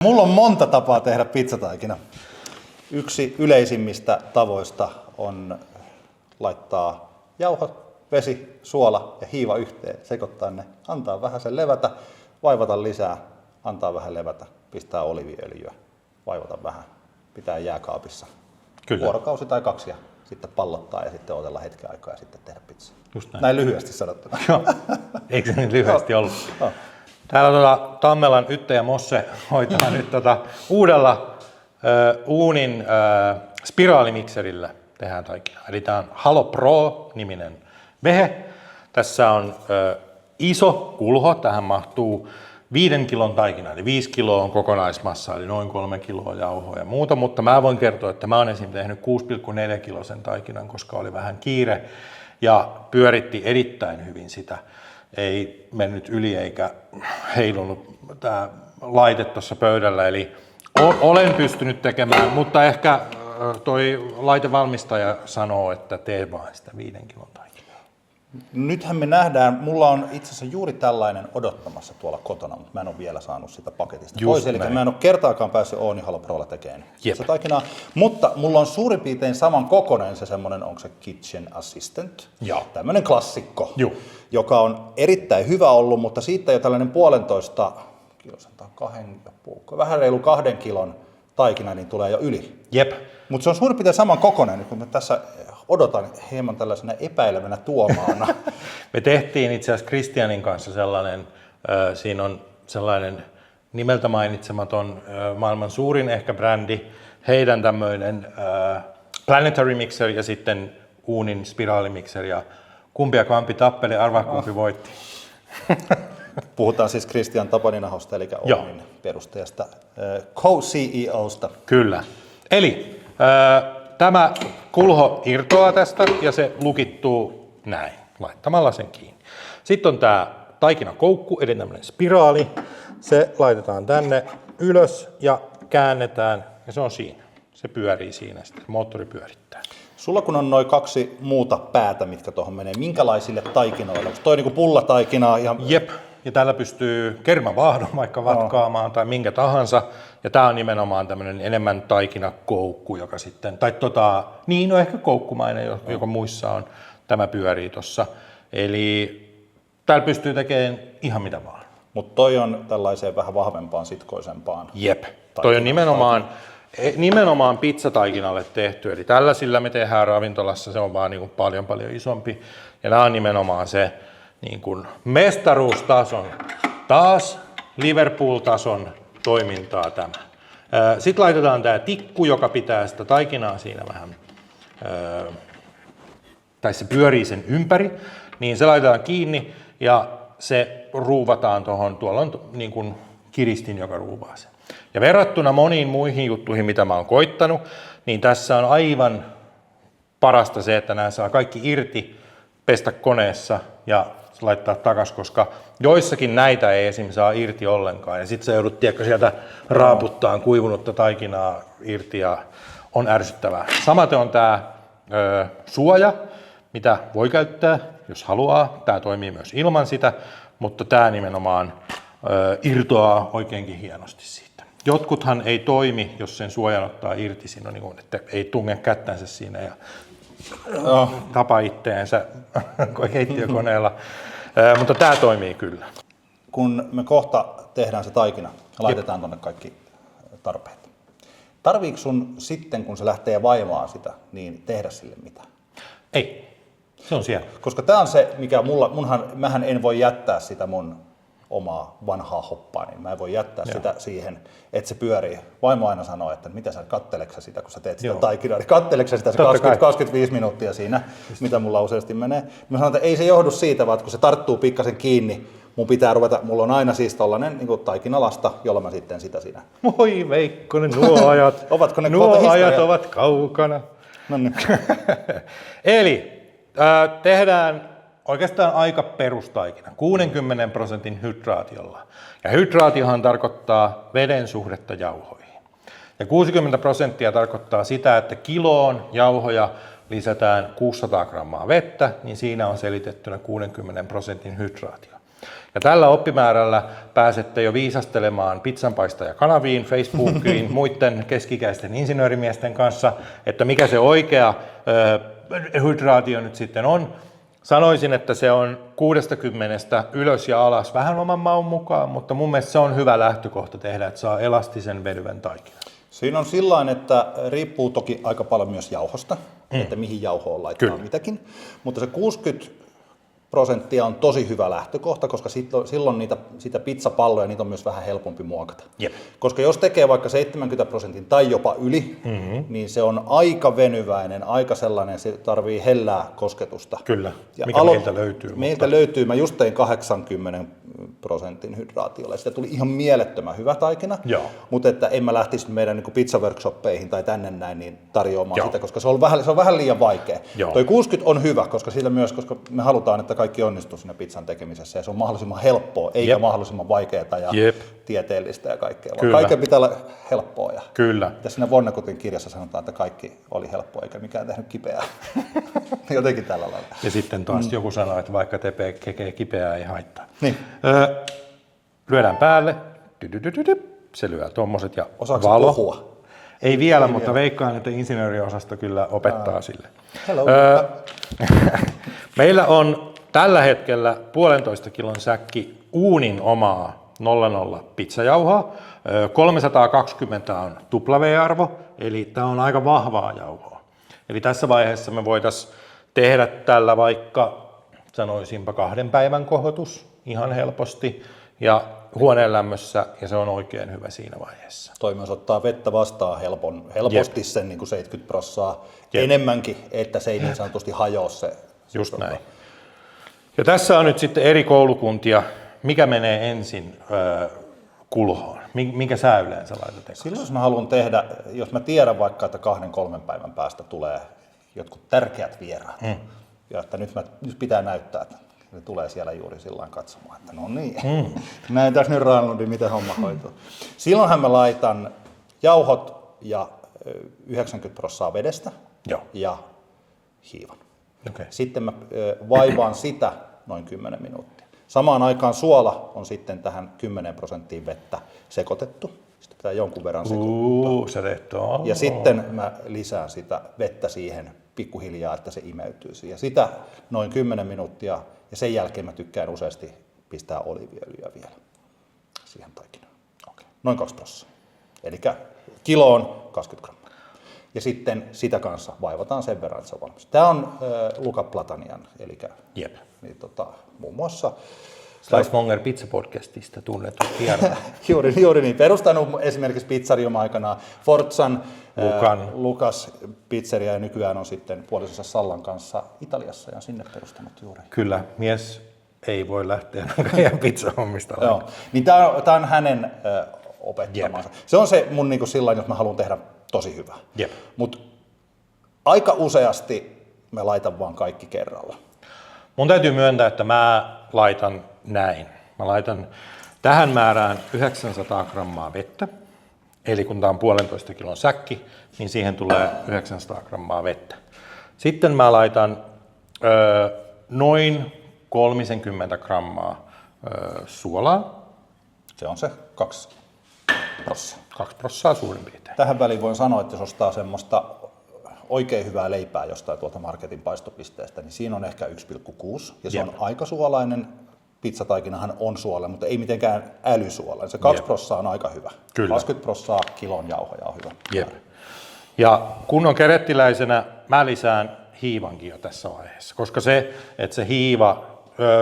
Mulla on monta tapaa tehdä pizzataikina. Yksi yleisimmistä tavoista on laittaa jauhot, vesi, suola ja hiiva yhteen, sekoittaa ne, antaa vähän sen levätä, vaivata lisää, antaa vähän levätä, pistää oliiviöljyä, vaivata vähän, pitää jääkaapissa. Kyllä. Vuorokausi tai 2 ja sitten pallottaa ja sitten odotella hetken aikaa ja sitten tehdä pizzaa. Just näin. Näin lyhyesti sanottuna. Joo, eikö se niin lyhyesti ollut? Täällä Tammelan Ytte ja Mosse hoitaa nyt uudella uunin spiraalimikserillä tehdään taikinaa. Eli tämä on Halo Pro-niminen vehe. Tässä on iso kulho, tähän mahtuu 5 kilon taikina, eli 5 kiloa on kokonaismassa, eli noin 3 kiloa jauhoa ja muuta, mutta mä voin kertoa, että mä oon esimerkiksi tehnyt 6,4 kilosen taikinan, koska oli vähän kiire ja pyöritti erittäin hyvin sitä. Ei mennyt yli eikä heilunut tämä laite tuossa pöydällä, eli olen pystynyt tekemään, mutta ehkä toi laitevalmistaja sanoo, että tee vaan sitä 5 kilon taikinaa. Nythän me nähdään, mulla on itse asiassa juuri tällainen odottamassa tuolla kotona, mutta mä en ole vielä saanut sitä paketista pois. Eli mä en ole kertaakaan päässyt Ooni Halo Prolla tekemään sitä taikinaa, mutta mulla on suurin piirtein saman kokoinen se semmoinen, onko se Kitchen Assistant, tämmöinen klassikko, joka on erittäin hyvä ollut, mutta siitä jo tällainen 1,5 kilosen tai 2,5, vähän reilu 2 kilon taikina, niin tulee jo yli. Jep. Mutta se on suurin piirtein saman kokoinen, kun mä tässä odotan hieman tällaisena epäilevänä tuomaana. Me tehtiin itse asiassa Christianin kanssa sellainen, siinä on sellainen nimeltä mainitsematon maailman suurin ehkä brändi, heidän tämmöinen planetary mixer ja sitten uunin spiraalimixer ja kumpi tappeli, arvaa kumpi voitti. Puhutaan siis Christian Tapaninahosta, eli Oonin perustajasta, co-CEOsta. Kyllä. Eli tämä kulho irtoaa tästä ja se lukittuu näin, laittamalla sen kiinni. Sitten on tämä taikinakoukku, eli tämmöinen spiraali. Se laitetaan tänne ylös ja käännetään ja se on siinä. Se pyörii siinä, sitten moottori pyörittää. Sulla kun on noin 2 muuta päätä, mitkä tuohon menee, minkälaisille taikinoille? Onko toi niinku pullataikinaa? Jep. Ja tällä pystyy kermavaahdon vaikka vatkaamaan tai minkä tahansa. Ja tämä on nimenomaan tämmöinen enemmän taikinakoukku, joka sitten, tai no ehkä koukkumainen, joka muissa on, tämä pyörii tuossa. Eli täällä pystyy tekemään ihan mitä vaan. Mutta toi on tällaiseen vähän vahvempaan, sitkoisempaan. Jep. Toi on nimenomaan pizzataikinalle tehty. Eli tällaisilla me tehdään ravintolassa, se on vaan niin kuin paljon isompi. Ja nämä on nimenomaan se niin kuin mestaruustason, taas Liverpool-tason toimintaa tämä. Sitten laitetaan tämä tikku, joka pitää sitä taikinaa siinä vähän, tai se pyörii sen ympäri, niin se laitetaan kiinni ja se ruuvataan tuolla on niin kuin kiristin, joka ruuvaa sen. Ja verrattuna moniin muihin juttuihin, mitä mä oon koittanut, niin tässä on aivan parasta se, että nämä saa kaikki irti, pestä koneessa ja laittaa takaisin, koska joissakin näitä ei esimerkiksi saa irti ollenkaan. Ja sitten sä joudut sieltä raaputtaan kuivunutta taikinaa irti ja on ärsyttävää. Samaten on tämä suoja, mitä voi käyttää, jos haluaa. Tämä toimii myös ilman sitä, mutta tämä nimenomaan irtoaa oikeinkin hienosti siitä. Jotkuthan ei toimi, jos sen suojan ottaa irti, siinä on niin kuin, että ei tunge kättänsä siinä ja tapa itteensä keittiökoneella, mutta tämä toimii kyllä. Kun me kohta tehdään se taikina ja laitetaan tuonne kaikki tarpeet. Tarviiko sun sitten, kun se lähtee vaimaan sitä, niin tehdä sille mitään? Ei, se on siellä. Koska tämä on se, mikä mähän en voi jättää sitä mun omaa vanhaa hoppaa, niin mä en voi jättää sitä siihen, että se pyörii. Vaimo aina sanoo, että mitä sä katteleksä sitä, kun sä teet sitä taikinaa, niin katteleksä sitä se 20-25 minuuttia siinä, mitä mulla useasti menee. Mä sanon, että ei se johdu siitä, vaan kun se tarttuu pikkasen kiinni, mun pitää ruveta, mulla on aina siis tollanen niin kuin taikinalasta, jolla mä sitten sitä siinä. Moi Veikkonen, nuo ajat, Ovatko ne nuo ajat ovat kaukana. No niin. Eli tehdään oikeastaan aika perustaikina, 60% hydraatiolla. Ja hydraatiohan tarkoittaa veden suhdetta jauhoihin. Ja 60% tarkoittaa sitä, että kiloon jauhoja lisätään 600 grammaa vettä, niin siinä on selitettynä 60% hydraatio. Ja tällä oppimäärällä pääsette jo viisastelemaan pizzanpaistajakanaviin, Facebookiin, muiden keskikäisten insinöörimiesten kanssa, että mikä se oikea hydraatio nyt sitten on. Sanoisin, että se on 60 ylös ja alas vähän oman maun mukaan, mutta mun mielestä se on hyvä lähtökohta tehdä, että saa elastisen vedyvän taikinan. Siinä on sillain, että riippuu toki aika paljon myös jauhosta, että mihin jauhoon laittaa mitäkin, mutta se 60% on tosi hyvä lähtökohta, koska silloin sitä pizzapalloja niitä on myös vähän helpompi muokata. Jep. Koska jos tekee vaikka 70% tai jopa yli, niin se on aika venyväinen, aika sellainen, se tarvii hellää kosketusta. Kyllä, ja mikä meiltä löytyy. Meiltä löytyy, mä just tein 80% hydraatiolla, sitä tuli ihan mielettömän hyvä taikina, mutta että en mä lähtisi meidän niin pizza-workshoppeihin tai tänne näin niin tarjoamaan sitä, koska se on vähän liian vaikea. Toi 60 on hyvä, koska me halutaan, että kaikki onnistuu siinä pizzan tekemisessä ja se on mahdollisimman helppoa, eikä mahdollisimman vaikeaa ja tieteellistä ja kaikkea, vaan kaiken pitää olla helppoa. Ja tässä siinä Vonnegutin kirjassa sanotaan, että kaikki oli helppoa eikä mikään tehnyt kipeää. Jotenkin tällä lailla. Ja sitten taas joku sanoo, että vaikka tekee kipeää ei haittaa. Niin. Lyödään päälle, se lyö tommoset ja osaatko valo. puhua? Ei vielä, mutta veikkaan, että insinööriosasto kyllä opettaa sille. Hello. Meillä on tällä hetkellä 1,5 kilon säkki uunin omaa 00 pizzajauhoa. 320 on W-arvo, eli tämä on aika vahvaa jauhoa. Eli tässä vaiheessa me voitaisiin tehdä tällä vaikka, sanoisinpa 2 päivän kohotus ihan helposti ja huoneen lämmössä, ja se on oikein hyvä siinä vaiheessa. Toi myös ottaa vettä vastaan helposti sen niin kuin 70% enemmänkin, että se ei niin sanotusti hajoa se. Just näin. Ja tässä on nyt sitten eri koulukuntia. Mikä menee ensin kulhoon? Minkä sä yleensä laitat ekaksi? Silloin jos mä haluan tehdä, jos mä tiedän vaikka, että 2-3 päivän päästä tulee jotkut tärkeät vieraat, ja että nyt pitää näyttää, että ne tulee siellä juuri sillain katsomaan, että no niin, näytäs nyt Ranlundin, miten homma hoituu. Silloinhan mä laitan jauhot ja 90% vedestä ja hiivan. Okay. Sitten mä vaivaan sitä noin 10 minuuttia. Samaan aikaan suola on sitten tähän 10% vettä sekoitettu. Sitten pitää jonkun verran sekoittaa. Ja sitten mä lisään sitä vettä siihen pikkuhiljaa, että se imeytyy. Ja sitä noin 10 minuuttia. Ja sen jälkeen mä tykkään useasti pistää oliiviöljyä vielä siihen taikinaan. Okay. Noin 2%. Eli kiloon 20 grammaa. Ja sitten sitä kanssa vaivataan sen verran, että se on valmis. Tämä on Luca Platanian, eli niin, muun muassa Slicemonger Pizza-podcastista tunnettu vieraan. juuri niin. Perustanut esimerkiksi Pizzarium aikanaan Forzan, Lukas Pizzeria ja nykyään on sitten puolisonsa Sallan kanssa Italiassa ja sinne perustanut juuri. Kyllä, mies ei voi lähteä pizzahommista. Joo, niin tämä on hänen opettamansa. Se on se mun niinku sillain, jos mä haluan tehdä tosi hyvää. Mutta aika useasti mä laitan vaan kaikki kerralla. Mun täytyy myöntää, että mä laitan näin. Mä laitan tähän määrään 900 grammaa vettä. Eli kun tää on 1,5 kilon säkki, niin siihen tulee 900 grammaa vettä. Sitten mä laitan noin 30 grammaa suolaa. Se on se 2%. 2% suurin piirtein. Tähän väliin voin sanoa, että jos ostaa semmoista oikein hyvää leipää jostain tuolta marketin paistopisteestä, niin siinä on ehkä 1,6 ja se on aika suolainen. Pizzataikinahan on suolainen, mutta ei mitenkään älysuolainen. Se 2% on aika hyvä. Kyllä. 20% kilon jauhoja on hyvä. Ja kun on kerettiläisenä, mä lisään hiivankin jo tässä vaiheessa, koska se, että se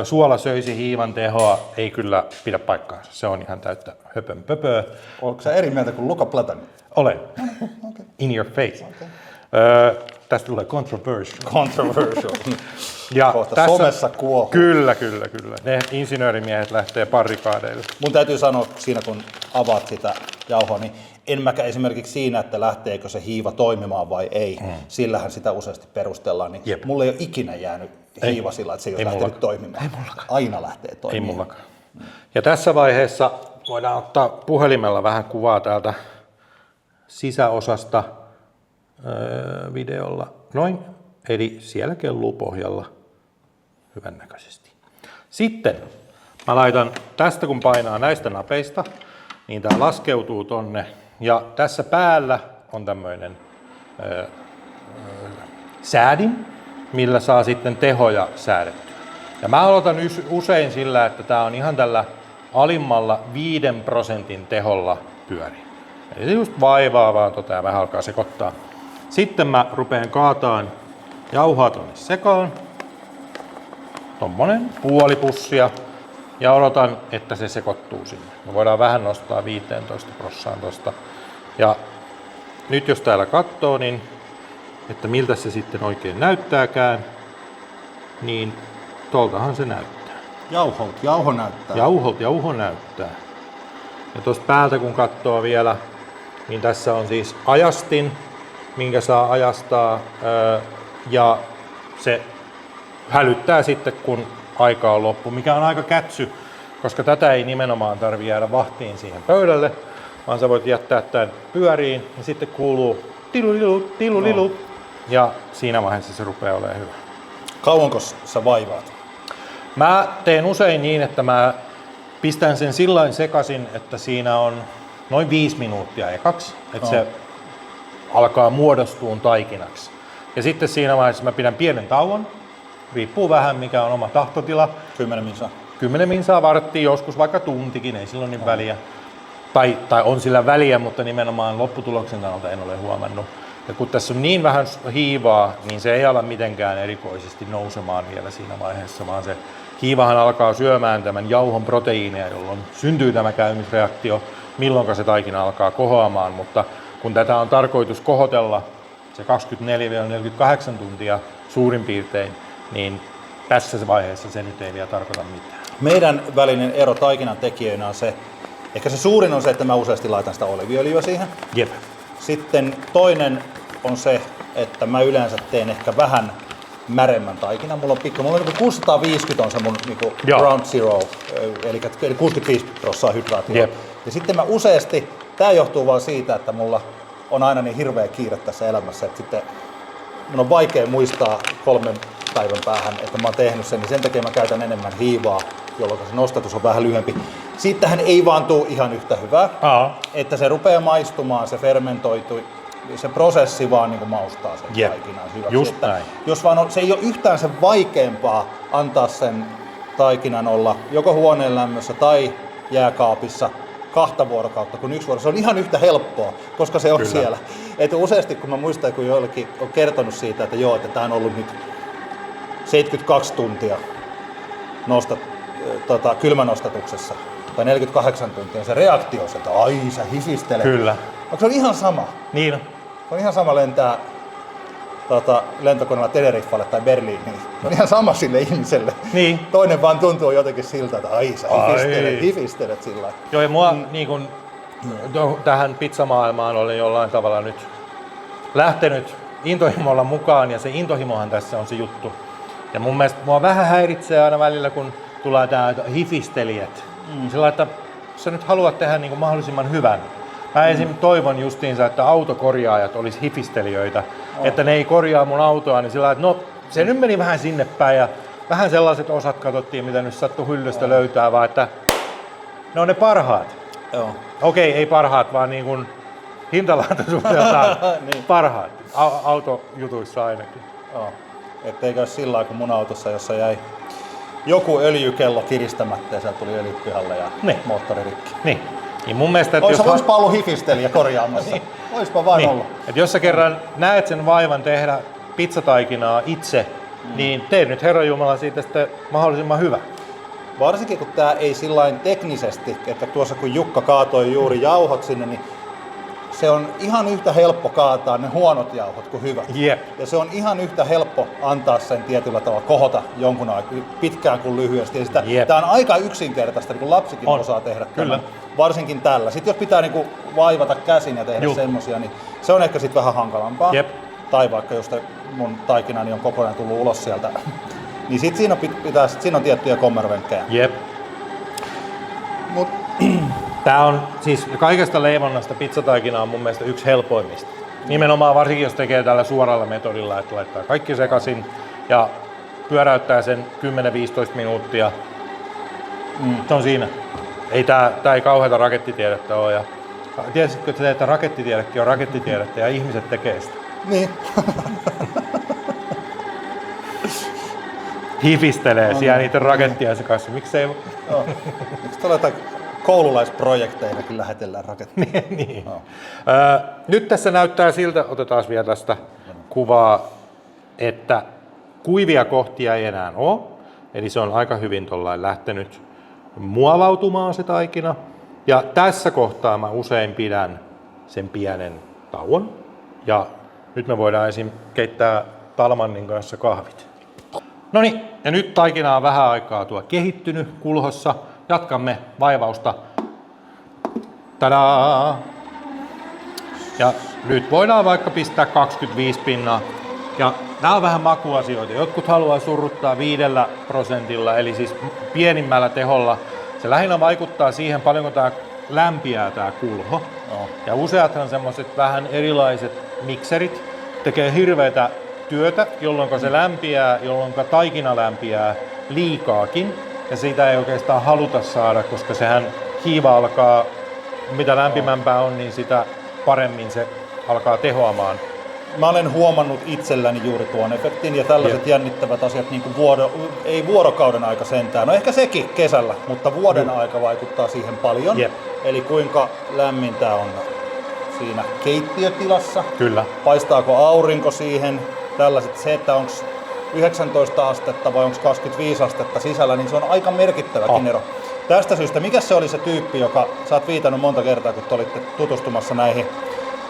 suola söisi hiivan tehoa, ei kyllä pidä paikkaansa. Se on ihan täyttä höpönpöpöä. Oletko sä eri mieltä kuin Luca Platani? Olen. Okay. In your face. Okay. Tästä tulee controversial. Ja kohta tässä, somessa kuohuu. Kyllä. Ne insinöörimiehet lähtee barrikaadeille. Mun täytyy sanoa siinä, kun avaat sitä jauhoa, niin en mäkä esimerkiksi siinä, että lähteekö se hiiva toimimaan vai ei. Sillähän sitä useasti perustellaan. Niin mulla ei ole ikinä jäänyt hiiva sillä, että se ei ole lähtenyt toimimaan. Aina lähtee toimimaan. Ei mullakaan. Ja tässä vaiheessa voidaan ottaa puhelimella vähän kuvaa täältä sisäosasta videolla. Noin. Eli siellä kelluu pohjalla hyvännäköisesti. Sitten Mä laitan tästä, kun painaa näistä napeista, niin tää laskeutuu tonne. Ja tässä päällä on tämmöinen säädin, millä saa sitten tehoja säädettyä. Ja mä aloitan usein sillä, että tää on ihan tällä alimmalla 5% teholla pyöri. Eli se just vaivaa vaan ja vähän alkaa sekoittaa. Sitten mä rupeen kaataan jauhaa tonne sekaan. Tommonen puoli pussia. Ja odotan, että se sekoittuu sinne. Me voidaan vähän nostaa 15% tosta. Ja nyt jos täällä katsoo, niin että miltä se sitten oikein näyttääkään, niin toltahan se näyttää. Jauho näyttää. Jauho näyttää. Ja tuosta päältä kun katsoo vielä, niin tässä on siis ajastin, minkä saa ajastaa, ja se hälyttää sitten, kun aika on loppu, mikä on aika kätsy, koska tätä ei nimenomaan tarvitse jäädä vahtiin siihen pöydälle, vaan sä voit jättää tämän pyöriin, ja sitten kuuluu tilulilu, ja siinä vaiheessa se rupeaa olemaan hyvä. Kauanko sä vaivaat? Mä teen usein niin, että mä pistän sen sillain sekaisin, että siinä on noin 5 minuuttia ekaksi, että se alkaa muodostuun taikinaksi. Ja sitten siinä vaiheessa mä pidän pienen tauon, riippuu vähän mikä on oma tahtotila. 10 minsaa. 10 minsaa varttia, joskus vaikka tuntikin, ei silloin niin väliä. Tai on sillä väliä, mutta nimenomaan lopputuloksen kannalta en ole huomannut. Ja kun tässä on niin vähän hiivaa, niin se ei ala mitenkään erikoisesti nousemaan vielä siinä vaiheessa, vaan se hiivahan alkaa syömään tämän jauhon proteiineja, jolloin syntyy tämä käymisreaktio, milloin se taikina alkaa kohoamaan, mutta kun tätä on tarkoitus kohotella se 24-48 tuntia suurin piirtein, niin tässä vaiheessa se nyt ei vielä tarkoita mitään. Meidän välinen ero taikinan tekijöinä on se, ehkä se suurin on se, että mä useasti laitan sitä oliiviöljyä siihen. Jep. Sitten toinen on se, että mä yleensä teen ehkä vähän märemmän taikinan. Mulla on 650 on se mun niinku ground zero, eli 65% hydraatio. Yep. Ja sitten mä useasti, tää johtuu vaan siitä, että mulla on aina niin hirveä kiire tässä elämässä, että sitten mun on vaikea muistaa 3 päivän päähän, että mä oon tehnyt sen, niin sen takia mä käytän enemmän hiivaa, jolloin se nostatus on vähän lyhyempi. Siitähän ei vaan tule ihan yhtä hyvää, että se rupeaa maistumaan, se fermentoituu, se prosessi vaan niin kuin maustaa sen taikinan hyväksi. Just näin. Jos vaan on, se ei ole yhtään sen vaikeampaa antaa sen taikinan olla joko huoneen lämmössä tai jääkaapissa 2 vuorokautta kuin 1 vuorokautta. Se on ihan yhtä helppoa, koska se on siellä. Että useasti kun mä muistan, kun joillekin on kertonut siitä, että joo, että tää on ollut nyt 72 tuntia kylmänostatuksessa tai 48 tuntia, se reaktio on se, että ai sä hifistelet. Kyllä. Mutta se on ihan sama. Niin on. Se on ihan sama lentää lentokoneella Teneriffalle tai Berliiniin. Se on ihan sama sille ihmiselle. Niin. Toinen vaan tuntuu jotenkin siltä, että ai sä hifistelet sillä. Joo, ja mua niin kun, tähän pizzamaailmaan olen jollain tavalla nyt lähtenyt intohimolla mukaan, ja se intohimohan tässä on se juttu. Ja mun mielestä mua vähän häiritsee aina välillä, kun tulee tää hifistelijät. Sillä että sä nyt haluat tehdä niin kuin mahdollisimman hyvän. Mä esim. Toivon justiinsa, että autokorjaajat olisi hifistelijöitä, että ne ei korjaa mun autoa, niin sillä että no se nyt meni vähän sinne päin ja vähän sellaiset osat katsottiin, mitä nyt sattuu hyllystä löytää, vaan että ne on ne parhaat. Joo. Okei, ei parhaat, vaan niin kuin hintalaatuisuudeltaan niin. Parhaat. Autojutuissa ainakin. Joo. Etteikö ole sillä lailla, kun mun autossa, jossa jäi joku öljykello kiristämättä ja sieltä tuli öljyt pihalle ja moottori rikki. Niin. Niin mun mielestä, että oispa ollut hifistelijä korjaamassa. Niin. Oispa vain ollut. Että jos sä kerran näet sen vaivan tehdä pizzataikinaa itse, niin tee nyt Herranjumala siitä sitten mahdollisimman hyvä. Varsinkin kun tää ei sillain teknisesti, että tuossa kun Jukka kaatoi juuri jauhot sinne, niin se on ihan yhtä helppo kaataa ne huonot jauhot kuin hyvät. Yep. Ja se on ihan yhtä helppo antaa sen tietyllä tavalla kohota jonkun aikaa, pitkään kuin lyhyesti. Tämä on aika yksinkertaista, niin kuin lapsikin osaa tehdä. Kyllä. Varsinkin tällä. Sitten jos pitää niin kuin vaivata käsin ja tehdä semmosia, niin se on ehkä sitten vähän hankalampaa. Yep. Tai vaikka jos mun taikinani on kokonaan tullut ulos sieltä, niin sitten siinä on tiettyjä kommervenkkejä. Jep. Tää on siis kaikesta leivonnasta pizzataikina on mun mielestä yksi helpoimmista. Nimenomaan varsinkin jos tekee tällä suoralla metodilla, että laittaa kaikki sekaisin ja pyöräyttää sen 10-15 minuuttia. Se on siinä. Ei tää ei kauheata rakettitiedettä ole. Ja tiesitkö se, että rakettitiedekin on rakettitiedettä ja ihmiset tekee sitä? Niin. Hifistelee siellä niiden rakettiensa kanssa. Miksei? Joo. Miksi tuolla jotain koululaisprojekteinakin lähetellään raketteja? Niin. No. Nyt tässä näyttää siltä, otetaan vielä tästä kuvaa, että kuivia kohtia ei enää ole. Eli se on aika hyvin tollain lähtenyt muovautumaan se taikina. Ja tässä kohtaa mä usein pidän sen pienen tauon. Ja nyt me voidaan esim. Keittää Talmannin kanssa kahvit. Noniin, ja nyt taikina on vähän aikaa tuo kehittynyt kulhossa. Jatkamme vaivausta. Tadaa! Ja nyt voidaan vaikka pistää 25 pinnaa. Ja nämä on vähän makuasioita. Jotkut haluaa surruttaa 5%, eli siis pienimmällä teholla. Se lähinnä vaikuttaa siihen, paljonko tämä lämpiää tämä kulho. Ja useathan semmoiset vähän erilaiset mikserit tekee hirveätä työtä, jolloin se lämpiää, jolloin taikina lämpiää liikaakin. Ja siitä ei oikeastaan haluta saada, koska sehän hiiva alkaa, mitä lämpimämpää on, niin sitä paremmin se alkaa tehoamaan. Mä olen huomannut itselläni juuri tuon efektin ja tällaiset jännittävät asiat, niin kuin ei vuorokauden aika sentään, no ehkä sekin kesällä, mutta vuoden aika vaikuttaa siihen paljon. Eli kuinka lämmintä on siinä keittiötilassa, Kyllä. Paistaako aurinko siihen, tällaiset, se, että onko 19 astetta vai onko 25 astetta sisällä, niin se on aika merkittäväkin ero. Tästä syystä, mikä se oli se tyyppi, joka sä oot viitannut monta kertaa, kun te olitte tutustumassa näihin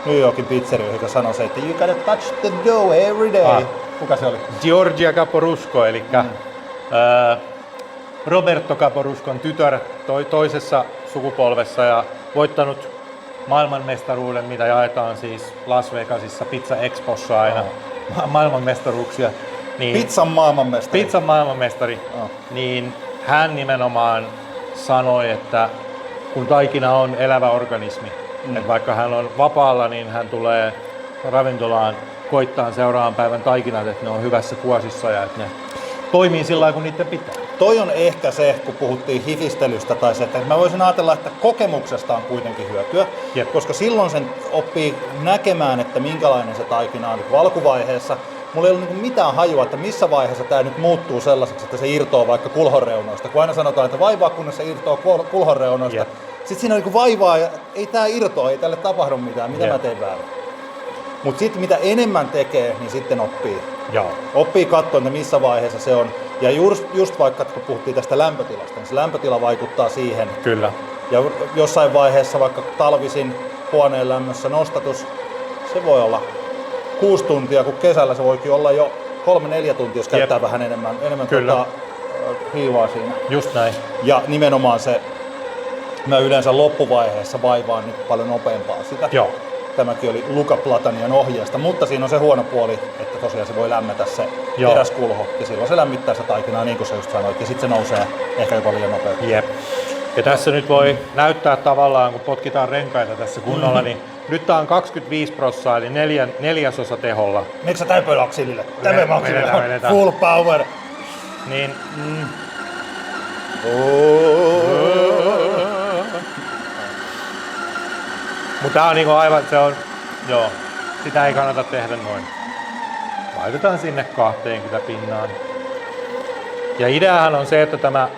New Yorkin pizzerioihin, joka sanoi se, että you gotta touch the dough every day. Kuka se oli? Giorgia Caporusco, eli Roberto Caporuscon tytär toisessa sukupolvessa ja voittanut maailmanmestaruuden, mitä jaetaan siis Las Vegasissa Pizza Expossa aina maailmanmestaruuksia. Niin, Pizzan maailmanmestari. Pizzan maailmanmestari. Niin hän nimenomaan sanoi, että kun taikina on elävä organismi, että vaikka hän on vapaalla, niin hän tulee ravintolaan koittaa seuraavan päivän taikinat, että ne on hyvässä kuosissa ja että ne toimii sillä lailla, kun niiden pitää. Toi on ehkä se, kun puhuttiin hifistelystä tai se, että mä voisin ajatella, että kokemuksesta on kuitenkin hyötyä, koska silloin sen oppii näkemään, että minkälainen se taikina on alkuvaiheessa. Mulla ei ollut mitään hajua, että missä vaiheessa tämä nyt muuttuu sellaiseksi, että se irtoaa vaikka kulhoreunoista. Kun aina sanotaan, että vaivaa kunnes se irtoaa kulhoreunoista. Sitten siinä on vaivaa ja ei tää irtoa, ei tälle tapahdu mitään, mitä mä teen väärin. Mutta sitten mitä enemmän tekee, niin sitten oppii. Oppii katsoa, että missä vaiheessa se on. Ja just vaikka, kun puhuttiin tästä lämpötilasta, niin se lämpötila vaikuttaa siihen. Kyllä. Ja jossain vaiheessa vaikka talvisin huoneen lämmössä nostatus, se voi olla 6 tuntia, kun kesällä se voikin olla jo 3-4 tuntia, jos käyttää vähän enemmän hiivaa siinä. Just näin. Ja nimenomaan se, mä yleensä loppuvaiheessa vaivaan nyt paljon nopeampaa sitä. Tämäkin oli Luca Platanian ohjeesta, mutta siinä on se huono puoli, että tosiaan se voi lämmetä se teräskulho ja silloin se lämmittää sitä taikinaa niin kuin sä just sanoit ja sitten se nousee ehkä jopa liian nopeasti. Ja tässä nyt voi näyttää tavallaan, kun potkitaan renkaita tässä kunnolla, niin nyt tää on 25%, eli 4/4 teholla. Miksi sä täypöillä akselille? Täypöillä akselille, full power! Niin, mutta tää on niinku aivan, se on, sitä ei kannata tehdä noin. Laitetaan sinne 20 pinnaan. Ja ideahan on se, että tämä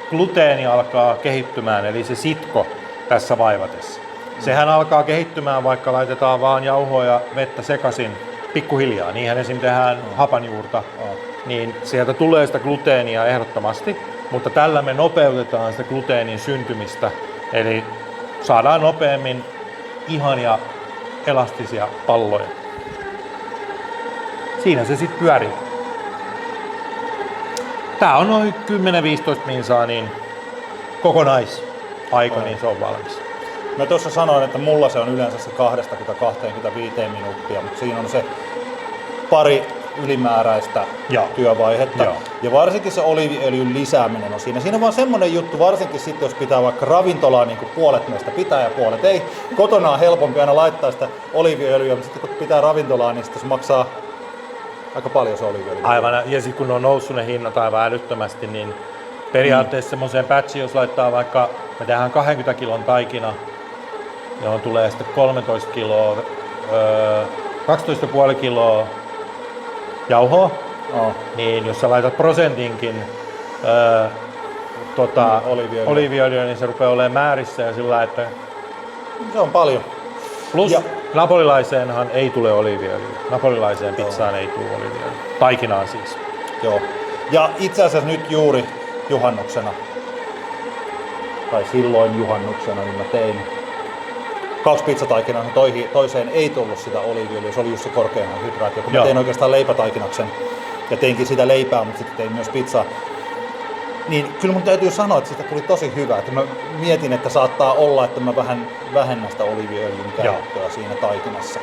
gluteeni alkaa kehittymään, eli se sitko tässä vaivatessa. Sehän alkaa kehittymään, vaikka laitetaan vaan jauhoa ja vettä sekaisin pikkuhiljaa. Niinhän esim. Tehdään hapanjuurta, niin sieltä tulee sitä gluteenia ehdottomasti, mutta tällä me nopeutetaan sitä gluteenin syntymistä, eli saadaan nopeammin ihania elastisia palloja. Siinä se sitten pyörii. Tää on noin 10-15 minsaa, niin kokonaisaika, niin se on valmis. Mä tuossa sanoin, että mulla se on yleensä se 20-25 minuuttia, mutta siinä on se pari ylimääräistä työvaihetta. Ja varsinkin se oliiviöljyn lisääminen on siinä. Siinä on vaan semmoinen juttu, varsinkin sitten jos pitää vaikka ravintolaa, niin kuin puolet meistä pitää ja puolet ei. Kotona on helpompi aina laittaa sitä oliiviöljyä, mutta sitten kun pitää ravintolaa, niin sitten se maksaa aika paljon se oliiviöljy. Aivan, ja sitten kun on noussut ne hinnat aivan älyttömästi, niin Periaatteessa semmoiseen batchiin, jos laittaa vaikka, me tehdään 20 kilon taikina, johon tulee sitten 13 kiloa, 12,5 kiloa jauhoa, niin jos sä laitat prosentinkin oliiviöljyä, niin se rupeaa olemaan määrissä ja sillä että se on paljon. Plus napolilaiseenhan ei tule oliiviöljyä. Napolilaiseen pizzaan ei tule oliiviöljyä. Taikinaan siis. Joo. Ja itse asiassa nyt juuri juhannuksena, tai silloin juhannuksena, niin mä tein 2 pizzataikinaa, toiseen ei tullut sitä oliiviöljyä, se oli just se korkeamman hydraatti. Kun mä tein oikeastaan leipätaikinaksen ja teinkin sitä leipää, mutta sitten tein myös pizzaa. Niin kyllä mun täytyy sanoa, että siitä tuli tosi hyvä. Että mä mietin, että saattaa olla, että mä vähän vähennän sitä oliiviöljyn käyttöä siinä taikinassa.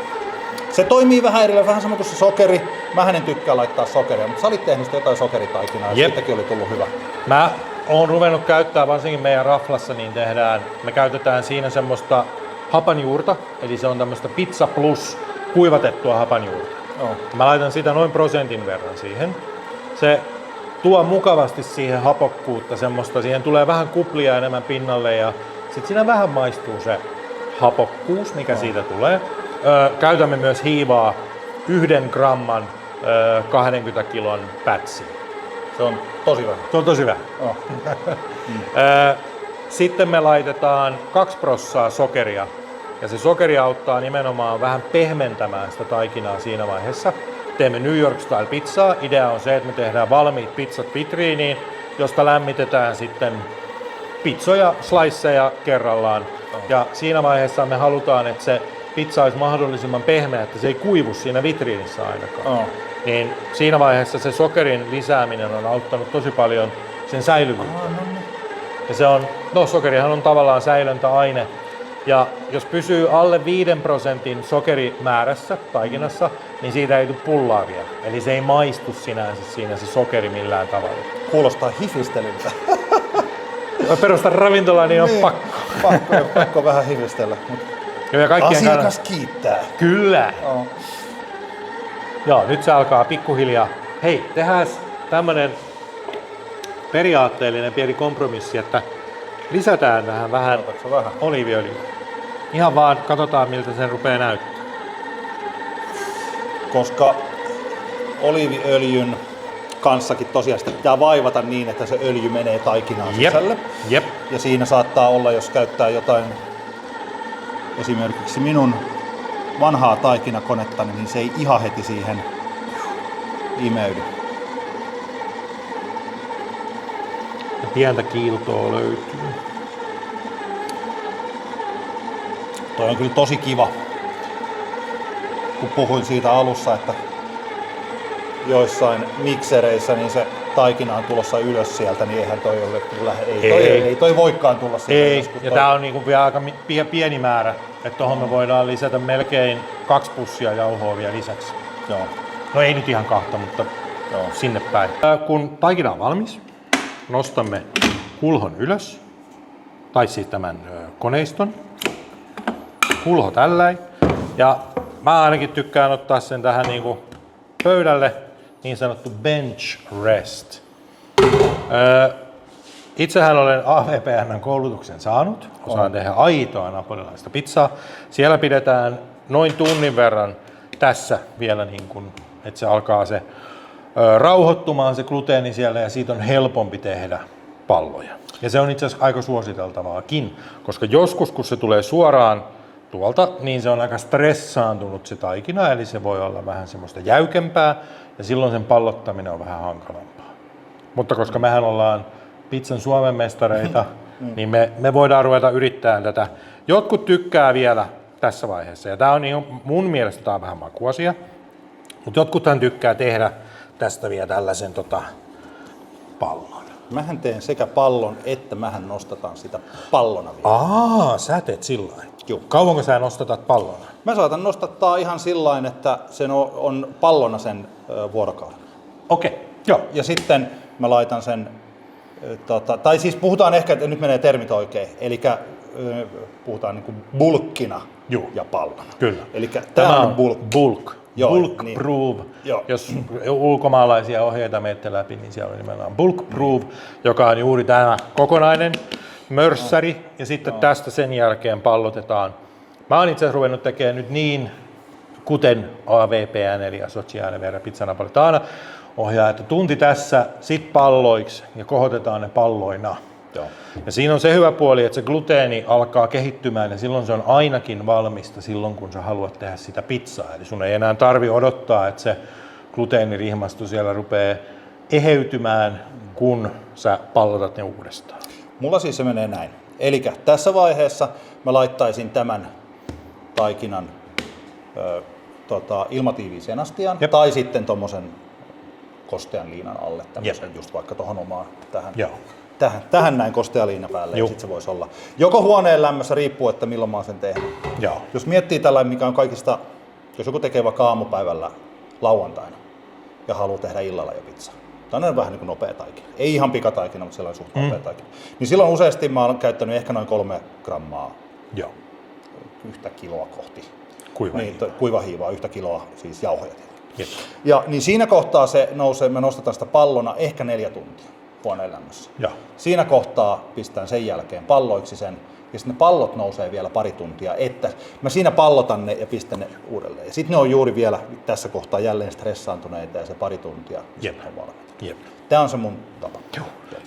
Se toimii vähän erilainen, vähän sama kuin se sokeri. Mähän en tykkää laittaa sokeria, mutta sä olit tehnyt sitä jotain sokeritaikinaa ja siitäkin oli tullut hyvä. Mä oon ruvennut käyttää, varsinkin meidän raflassa, niin me käytetään siinä semmoista hapanjuurta, eli se on tämmöistä pizza plus kuivatettua hapanjuurta. Mä laitan sitä noin prosentin verran siihen. Se tuo mukavasti siihen hapokkuutta semmoista, siihen tulee vähän kuplia enemmän pinnalle ja sit siinä vähän maistuu se hapokkuus, mikä siitä tulee. Käytämme myös hiivaa 1 gramman 20 kilon pätsiin. Se on tosi vähän. Se on tosi vähän. Sitten me laitetaan 2% sokeria ja se sokeri auttaa nimenomaan vähän pehmentämään sitä taikinaa siinä vaiheessa. Teemme New York Style pizzaa. Idea on se, että me tehdään valmiit pizzat vitriiniin, josta lämmitetään sitten pizzoja, sliceja kerrallaan. Ja siinä vaiheessa me halutaan, että se pizza olisi mahdollisimman pehmeä, että se ei kuivu siinä vitriinissä ainakaan. Niin siinä vaiheessa se sokerin lisääminen on auttanut tosi paljon sen säilyvyyttä. Ja se on, sokerihan on tavallaan säilöntäaine. Ja jos pysyy alle 5% sokerimäärässä taikinassa, niin siitä ei tule pullaa vielä. Eli se ei maistu sinänsä siinä se sokeri millään tavalla. Kuulostaa hifistelyltä. Mä perustan ravintolaan, niin on pakko vähän hifistellä. Asiakas kiittää. Kyllä. Joo, nyt se alkaa pikkuhiljaa. Hei, tehdään tämmönen periaatteellinen pieni kompromissi, että lisätään tähän vähän oliiviöljyä. Ihan vaan katsotaan, miltä se rupeaa näyttää. Koska oliiviöljyn kanssakin tosiaan sitä pitää vaivata niin, että se öljy menee taikinaan sisälle. Jep. Ja siinä saattaa olla, jos käyttää jotain, esimerkiksi minun vanhaa taikinakonetta, niin se ei ihan heti siihen imeydy. Ja pientä kiiltoa löytyy. Toi on kyllä tosi kiva, kun puhuin siitä alussa, että joissain miksereissä niin se taikina on tulossa ylös sieltä, niin eihän toi ole kyllä, ei toi voikaan tulla sieltä. Ei, ja tää on niinku vielä aika pieni määrä, että tohon me voidaan lisätä melkein 2 pussia jauhoa vielä lisäksi. Joo. No ei nyt ihan 2, mutta sinne päin. Kun taikina on valmis, nostamme kulhon ylös, tai siis tämän koneiston. Kulho tälläin. Ja mä ainakin tykkään ottaa sen tähän niinku pöydälle, niin sanottu bench rest. Itsehän olen AVPN:n koulutuksen saanut, osaan tehdä aitoa napolilaista pizzaa. Siellä pidetään noin tunnin verran tässä vielä, niin kun, että se alkaa se rauhoittumaan se gluteeni siellä ja siitä on helpompi tehdä palloja. Ja se on itse asiassa aika suositeltavaakin, koska joskus kun se tulee suoraan tuolta, niin se on aika stressaantunut se taikina, eli se voi olla vähän semmoista jäykempää ja silloin sen pallottaminen on vähän hankalampaa. Mutta koska mehän ollaan pizzan Suomen mestareita, niin me voidaan ruveta yrittämään tätä. Jotkut tykkää vielä tässä vaiheessa, ja tää on mun mielestä tää on vähän makuasia, mutta jotkuthan tykkää tehdä tästä vielä tällaisen pallon. Mähän teen sekä pallon, että mähän nostetaan sitä pallona vielä. Sä teet sillain. Joo. Kauanko sä nostatat pallona? Mä saatan nostattaa ihan sillain, että se on pallona sen vuorokauden. Okei, joo. Ja sitten mä laitan sen, tai siis puhutaan ehkä, että nyt menee termit oikein, eli puhutaan niin kuin bulkkina ja pallona. Kyllä. Eli tämä on bulk. Bulkproof. Jos ulkomaalaisia ohjeita menette läpi, niin siellä on nimenomaan Bulkproof, joka on juuri tämä kokonainen mörssäri. Ja sitten tästä sen jälkeen pallotetaan. Mä oon itse asiassa ruvennut tekemään nyt niin, kuten AVPN eli Associale Vera Pizza Napoletana ohjaa, että tunti tässä, sit palloiksi ja kohotetaan ne palloina. Joo. Ja siinä on se hyvä puoli, että se gluteeni alkaa kehittymään ja silloin se on ainakin valmista silloin, kun sä haluat tehdä sitä pizzaa. Eli sun ei enää tarvi odottaa, että se gluteenirihmasto siellä rupeaa eheytymään, kun sä pallotat ne uudestaan. Mulla siis se menee näin. Eli tässä vaiheessa mä laittaisin tämän taikinan ilmatiiviiseen astiaan tai sitten tommosen kostean liinan alle, tämmöisen just vaikka tohon omaan tähän näin kostea liina päälle, ja sitten se voisi olla joko huoneen lämmössä, riippuu, että milloin mä oon sen tehnyt. Joo. Jos miettii tällainen, mikä on kaikista, jos joku tekee vaikka aamupäivällä lauantaina ja haluaa tehdä illalla jo pizzaa, tämä on vähän niin kuin nopea taikina, ei ihan pikataikina, mutta sellainen suht nopea taikina, niin silloin useasti mä oon käyttänyt ehkä noin 3 grammaa yhtä kiloa kohti. Kuivahiivaa, 1 kiloa, siis jauhoja. Ja niin siinä kohtaa se nousee, me nostetaan sitä pallona ehkä 4 tuntia huoneen lämmössä. Siinä kohtaa pistän sen jälkeen palloiksi sen, ja sitten ne pallot nousee vielä pari tuntia, että mä siinä pallotan ne ja pistän ne uudelleen. Ja sitten ne on juuri vielä tässä kohtaa jälleen stressaantuneita ja se pari tuntia on valmiita. Tämä on se mun tapa.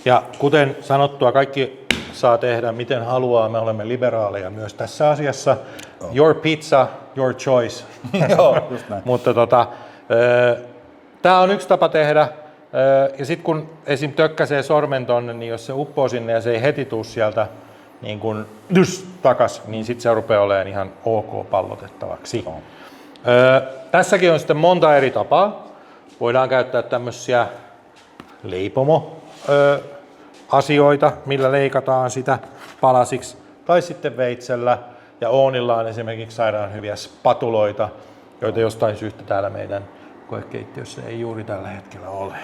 Ja kuten sanottua, kaikki saa tehdä miten haluaa, me olemme liberaaleja myös tässä asiassa. Your pizza, your choice. Joo, just näin. Mutta tämä on yksi tapa tehdä. Ja sitten kun esim. Tökkäsee sormen tonne, niin jos se uppoo sinne ja se ei heti tuu sieltä niin kun takas, niin sitten se rupeaa olemaan ihan ok pallotettavaksi. Tässäkin on sitten monta eri tapaa. Voidaan käyttää tämmöisiä leipomo-asioita, millä leikataan sitä palasiksi, tai sitten veitsellä. Ja Oonilla on esimerkiksi sairaan hyviä spatuloita, joita jostain syystä täällä meidän koekeittiössä ei juuri tällä hetkellä ole.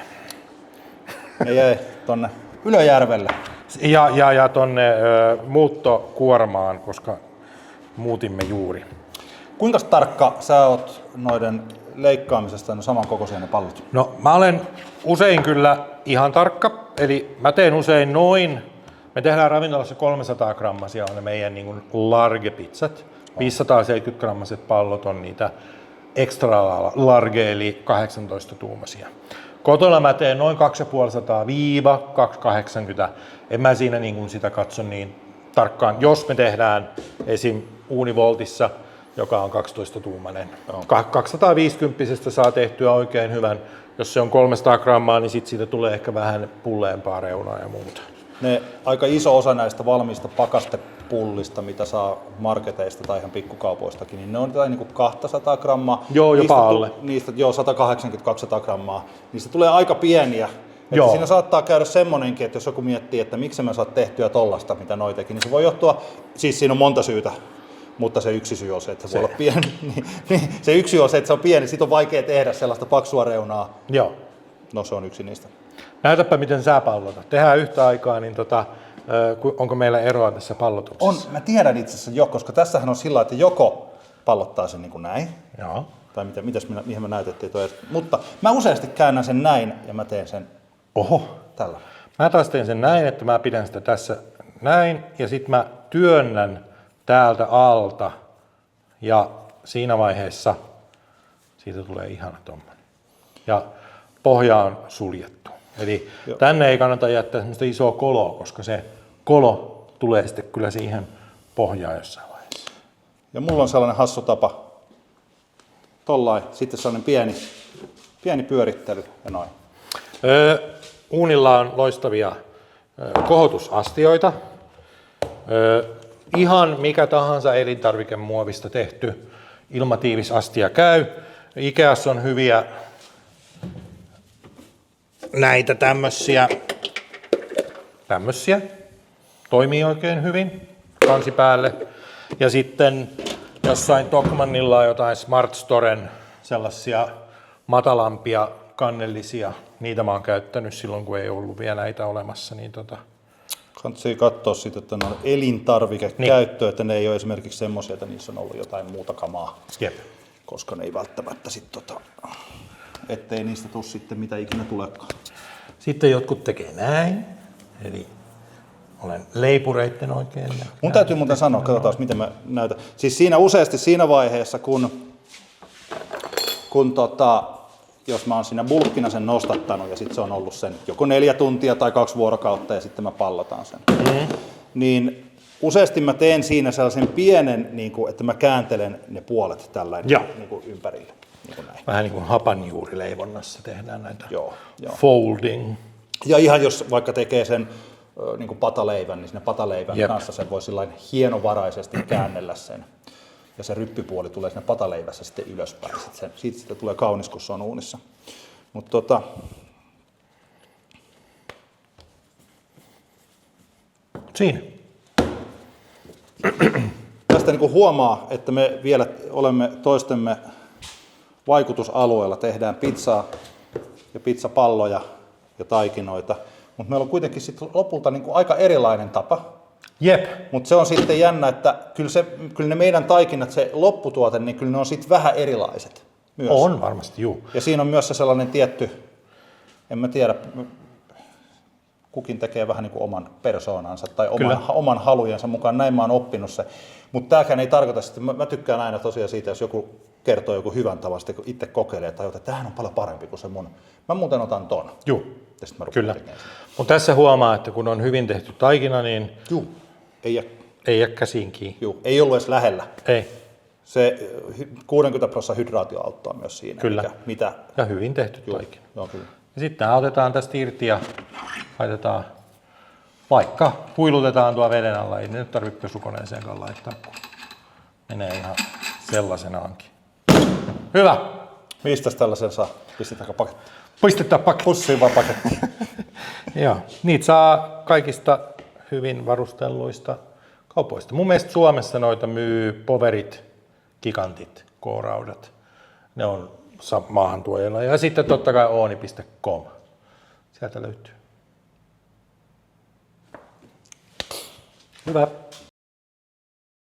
Ne jäi tonne Ylöjärvelle. Ja tonne muuttokuormaan, koska muutimme juuri. Kuinka tarkka sä oot noiden leikkaamisesta samankokoisia ne pallot? No mä olen usein kyllä ihan tarkka, eli mä teen usein me tehdään ravintolassa 300 grammasia on ne meidän niin kuin large pizzat. 570 grammaset pallot on niitä extra large eli 18 tuumaisia. Kotona mä teen noin 250-280. En mä siinä niin kuin sitä katso niin tarkkaan. Jos me tehdään esim. Uunivoltissa, joka on 12-tuumainen. 250 saa tehtyä oikein hyvän. Jos se on 300 grammaa, niin sit siitä tulee ehkä vähän pulleempaa reunaa ja muuta. Aika iso osa näistä valmiista pakastepullista, mitä saa marketeista tai ihan pikkukaupoistakin, niin ne on jotain niin 200 grammaa. Joo, jopa alle. Niistä 180-200 grammaa. Niistä tulee aika pieniä. Että siinä saattaa käydä semmonenkin, että jos joku miettii, että miksi mä saat tehtyä tollasta, mitä noi teki, niin se voi johtua, siis siinä on monta syytä, mutta se yksi syy on se, että se voi olla pieni. Se yksi on se, että se on pieni, sit on vaikea tehdä sellaista paksua reunaa. Joo. No se on yksi niistä. Näytäpä miten sä pallotat. Tehdään yhtä aikaa, niin onko meillä eroa tässä pallotuksessa? On, mä tiedän itse asiassa jo, koska tässähän on sillä, että joko pallottaa sen niin kuin näin, Joo. tai mihin me näytettiin toi. Mutta mä useasti käännän sen näin ja mä teen sen tällä. Mä taas teen sen näin, että mä pidän sitä tässä näin ja sitten mä työnnän täältä alta ja siinä vaiheessa siitä tulee ihana tommonen. Ja pohja on suljettu. Eli tänne ei kannata jättää semmoista isoa koloa, koska se kolo tulee sitten kyllä siihen pohjaan jossain vaiheessa. Ja mulla on sellainen hassu tapa, tollain, sitten sellainen pieni pyörittely ja noin. Uunilla on loistavia kohotusastioita. Ihan mikä tahansa elintarvikemuovista tehty ilmatiivisastia käy. Ikeassa on hyviä näitä tämmösiä. Toimii oikein hyvin kansi päälle. Ja sitten jossain Tokmannilla on jotain Smart Storen sellaisia matalampia kannellisia. Niitä mä oon käyttänyt silloin, kun ei ollut vielä näitä olemassa. Niin Kannattaa katsoa sitten, että ne on elintarvikekäyttöä, että ne ei ole esimerkiksi semmoisia, että niissä on ollut jotain muuta kamaa. Jep. koska ne ei välttämättä sitten ettei niistä tule sitten mitä ikinä tulekaan. Sitten jotkut tekee näin, eli olen leipureitten oikein. Mun täytyy muuten sanoa, katsotaan miten mä näytän. Siis siinä useasti siinä vaiheessa, kun jos mä oon siinä bulkkina sen nostattanut ja sitten se on ollut sen joko 4 tuntia tai 2 vuorokautta ja sitten mä pallotan sen. Niin useasti mä teen siinä sellaisen pienen, niin kuin, että mä kääntelen ne puolet tällainen niin kuin ympärille. Niin kuin näin. Vähän niin kuin hapanjuurileivonnassa tehdään näitä joo. folding. Ja ihan jos vaikka tekee sen niin kuin pataleivän, niin siinä pataleivän kanssa sen voi sillain hienovaraisesti käännellä sen. Ja se ryppypuoli tulee siinä pataleivässä sitten ylöspäin. Siitä sitten tulee kaunis, kun se on uunissa. Mutta siinä. Tästä niin kuin huomaa, että me vielä olemme toistemme vaikutusalueella. Tehdään pizzaa ja pizzapalloja ja taikinoita. Mutta meillä on kuitenkin sitten lopulta niin kuin aika erilainen tapa. Jep. Mutta se on sitten jännä, että kyllä ne meidän taikinat, se lopputuote, niin kyllä ne on sitten vähän erilaiset myös. On varmasti, juu. Ja siinä on myös se sellainen tietty, en mä tiedä, kukin tekee vähän niin kuin oman persoonansa tai oman halujensa mukaan, näin mä oon oppinut se. Mutta tämäkään ei tarkoita, että mä tykkään aina tosiaan siitä, jos joku kertoo joku hyvän tavan, sitten kun itse kokeilee tai että tämähän on paljon parempi kuin se mun. Mä muuten otan ton. Juu, kyllä. Mutta tässä huomaa, että kun on hyvin tehty taikina, niin ei jää käsiin kiinni. Ei ollut edes lähellä. Ei. Se 60% hydraatio auttaa myös siinä. Kyllä. Ja hyvin tehty taikina. Joo, kyllä. Ja sitten nämä otetaan tästä irti ja laitetaan, vaikka huilutetaan tuo veden alla. Ei ne nyt tarvitse pesukoneeseenkaan laittaa, kun menee ihan sellaisenaankin. Hyvä. Mistäs tällaisen saa? Pistetäänkö pakettiin? Pistetään pakettiin. Pussiin vai pakettiin? Joo, niitä saa kaikista hyvin varustelluista kaupoista. Mun mielestä Suomessa noita myy Poverit, Gigantit, K-raudat. Ne on maahantuojilla. Ja sitten totta kai ooni.com. Sieltä löytyy. Hyvä.